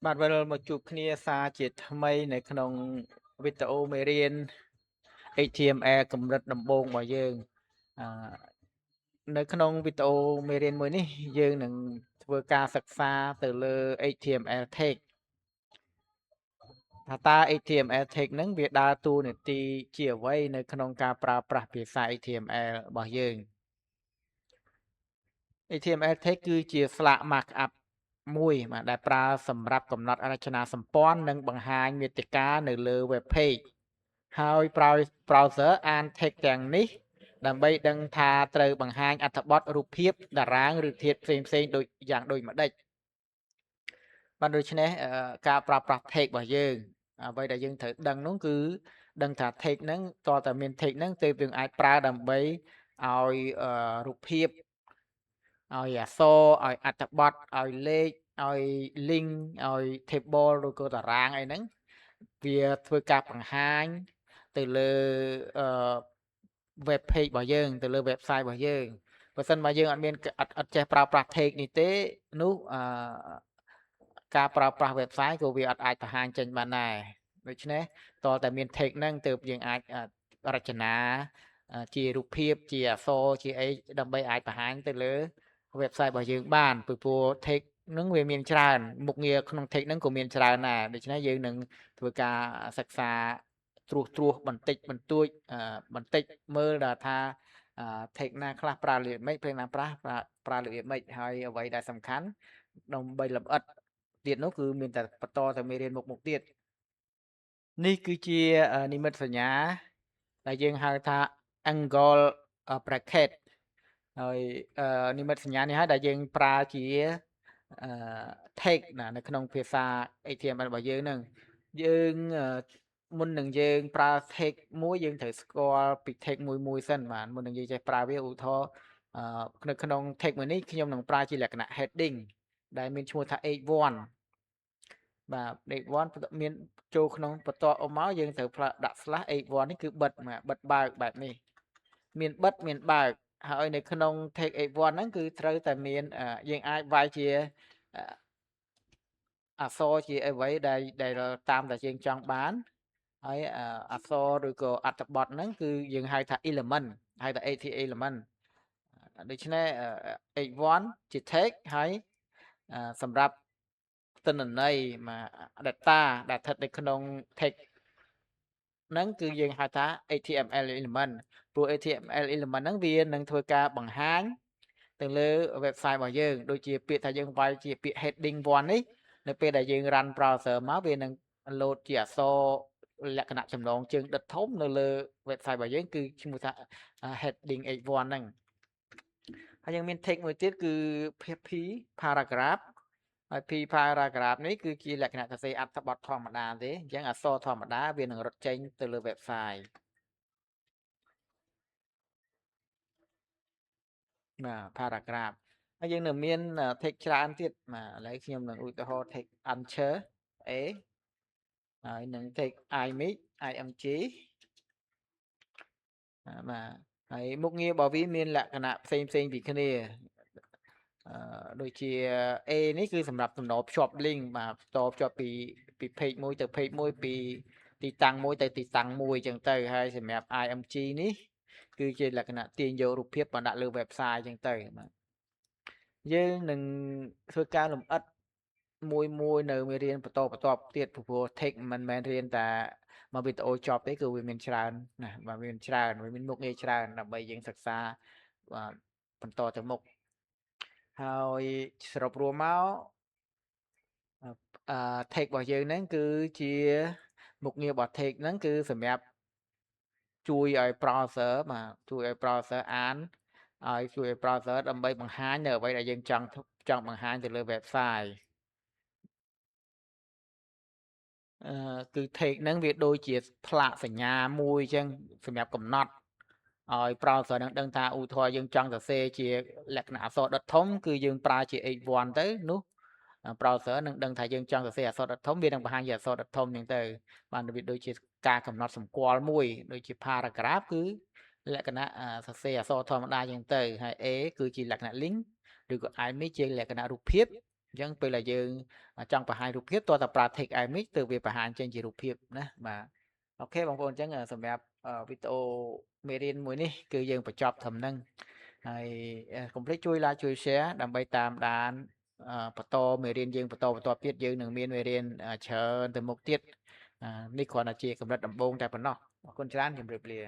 បាទវិលមកជួបគ្នាសារជាថ្មីនៅក្នុងវីដេអូមេរៀន HTML កម្រិតដំបូងរបស់យើងអឺនៅក្នុងវីដេអូមេរៀនមួយនេះយើងនឹងធ្វើការសិក្សាទៅលើ HTML tag ថាតើ HTML tag ហ្នឹងវាដើរតួនាទីជាអ្វីនៅក្នុងការប្រើប្រាស់ភាសា HTML របស់យើង HTML tag គឺជាស្លាក markup មួយបាទដែលប្រើសម្រាប់កំណត់រចនាសម្ព័ន្ធនិងបង្ហាញមាតិកានៅលើ web page ហើយ browser អាន tag ទាំងនេះដើម្បីដឹងថាត្រូវបង្ហាញអត្ថបទរូបភាពតារាងឬធាតុផ្សេងៗដូចយ៉ាងដូចម្ដេចបាទដូច្នេះការប្រើប្រាស់ tag របស់យើងអ្វីដែលយើងត្រូវដឹងនោះគឺដឹងថា tag ហ្នឹងតើតែមាន tag ហ្នឹងទើបយើងអាចប្រើដើម្បីឲ្យរូបភាពឲ្យអក្សរឲ្យអត្ថបទឲ្យលេខឲ្យ link ឲ្យ table ឬក៏តារាងអីហ្នឹងវាធ្វើការបង្ហាញទៅលើអឺ web page របស់យើងទៅលើ website របស់យើងបើសិនបើយើងអត់មានអត់ចេះប្រើប្រាស់ tag នេះទេនោះការប្រើប្រាស់ website ក៏វាអត់អាចបង្ហាញចេញបានដែរដូច្នេះតើតែមាន tag ហ្នឹងទើបយើងអាចរចនាជារូបភាពជាអក្សរជាអីដើម្បីអាចបង្ហាញទៅលើ website របស់យើងបានពីព្រោះ tag ហ្នឹងវាមានច្រើនមុខងារក្នុង tag ហ្នឹងក៏មានច្រើនដែរដូច្នេះយើងនឹងធ្វើការសិក្សាត្រួសបន្តិចបន្តួចបន្តិចមើលដល់ថា tag ណាខ្លះប្រើរបៀបម៉េច tag ណាប្រើរបៀបម៉េចហើយអ្វីដែលសំខាន់ដើម្បីលម្អិតទៀតនោះគឺមានតែបន្តទៅមេរៀនមុខទៀតនេះគឺជានិមិត្តសញ្ញាដែលយើងហៅថា angle bracket ហើយនិមិត្តសញ្ញានេះហើយដែលយើងប្រើជាអឺ tag ណានៅក្នុងភាសា HTML របស់យើងហ្នឹងយើងមុននឹងយើងប្រើ tag មួយយើងត្រូវស្គាល់ពី tag មួយសិនបាទមុននឹងយើងចេះប្រើវាឧទាហរណ៍នៅក្នុង tag មួយនេះខ្ញុំនឹងប្រើជាលក្ខណៈ heading ដែលមានឈ្មោះថា h1 បាទ h1 មានចូលក្នុងបន្ទាប់មកយើងត្រូវដាក់ slash h1 នេះគឺបិទបិទបើកបែបនេះមានបិទមានបើកហើយនៅក្នុង tag h1 ហ្នឹងគឺត្រូវតែមានយើងអាចវាយជាអក្សរជាអ្វីដែលតាមតែយើងចង់បានហើយអក្សរឬក៏អត្ថបទហ្នឹងគឺយើងហៅថា element ហៅថា AT element ដូច្នេះ h1 ជា tag ហើយសម្រាប់ទិន្នន័យdata ដែលស្ថិតនៅក្នុង tag ហ្នឹងគឺយើងហៅថា HTML element ព្រោះ HTML element ហ្នឹងវានឹងធ្វើការបង្ហាញទៅលើ website របស់យើងដូចជាពាក្យថាយើងវាយជាពាក្យ heading 1នេះនៅពេលដែលយើង run browser មកវានឹង load ជាអក្សរលក្ខណៈចំណងជើងដិតធំនៅលើ website របស់យើងគឺឈ្មោះថា heading h1 ហ្នឹងហើយយើងមាន text មួយទៀតគឺ p paragraph ហើយ p paragraph នេះគឺជាលក្ខណៈសរសេរអត្ថបទធម្មតាទេអញ្ចឹងអក្សរធម្មតាវានឹងរត់ចេញទៅលើ website បាទ paragraph ហើយយើងនៅមាន text ច្រើនទៀតបាទឥឡូវខ្ញុំនឹងឧទាហរណ៍ text answer a ហើយនឹង text image img បាទហើយមុខងាររបស់វាមានលក្ខណៈផ្សេងពីគ្នាដូចជា A នេះគឺសម្រាប់តំណភ្ជាប់ link បាទតភ្ជាប់ពី page មួយទៅ page មួយពីទីតាំងមួយទៅទីតាំងមួយអញ្ចឹងទៅហើយសម្រាប់ IMG នេះគឺជាលក្ខណៈទាញយករូបភាពមកដាក់លើ website អញ្ចឹងទៅបាទយើងនឹងធ្វើការលម្អិតមួយនៅមេរៀនបន្តទៀតព្រោះ take មិនមែនរៀនតែមកវីដេអូចប់ទេគឺវាមានច្រើនណាបាទវាមានច្រើនវាមានមុខងារច្រើនដើម្បីយើងសិក្សាបាទបន្តទៅមុខហើយសរុបរួមមកtake របស់យើងហ្នឹងគឺជាមុខងាររបស់ take ហ្នឹងគឺសម្រាប់ជួយឲ្យ browser បាទជួយឲ្យ browser អានឲ្យជួយឲ្យ browser ដើម្បីបង្ហាញនៅអ្វីដែលយើងចង់បង្ហាញទៅលើ website គឺ take ហ្នឹងវាដូចជាផ្លាកសញ្ញាមួយអញ្ចឹងសម្រាប់កំណត់ឲ្យ browser នឹងដឹងថាឧទាហរណ៍យើងចង់សរសេរជាលក្ខណៈអក្សរដុតធំគឺយើងប្រើជា h1 ទៅនោះ browser នឹងដឹងថាយើងចង់សរសេរអក្សរដុតធំវានឹងបង្ហាញជាអក្សរដុតធំអញ្ចឹងទៅបានវាដូចជាការកំណត់សម្គាល់មួយដូចជា paragraph គឺលក្ខណៈសរសេរអក្សរធម្មតាអញ្ចឹងទៅហើយ A គឺជាលក្ខណៈ link ឬក៏ image ជាលក្ខណៈរូបភាព ចឹងពេលដែលយើងចង់បង្ហាញរូបភាពតើតាប្រើ Take Image ទើបវាបង្ហាញចេញជារូបភាពណាបាទអូខេបងប្អូនអញ្ចឹងសម្រាប់វីដេអូមេរៀនមួយនេះគឺយើងបញ្ចប់ត្រឹមហ្នឹងហើយកុំភ្លេចជួយ like ជួយ share ដើម្បីតាមដានបន្តមេរៀនយើងបន្តទៀតយើងនឹងមានមេរៀនច្រើនទៅមុខទៀតនេះគ្រាន់តែជាកម្រិតដំបូងតែប៉ុណ្ណោះអរគុណច្រើនជម្រាបលា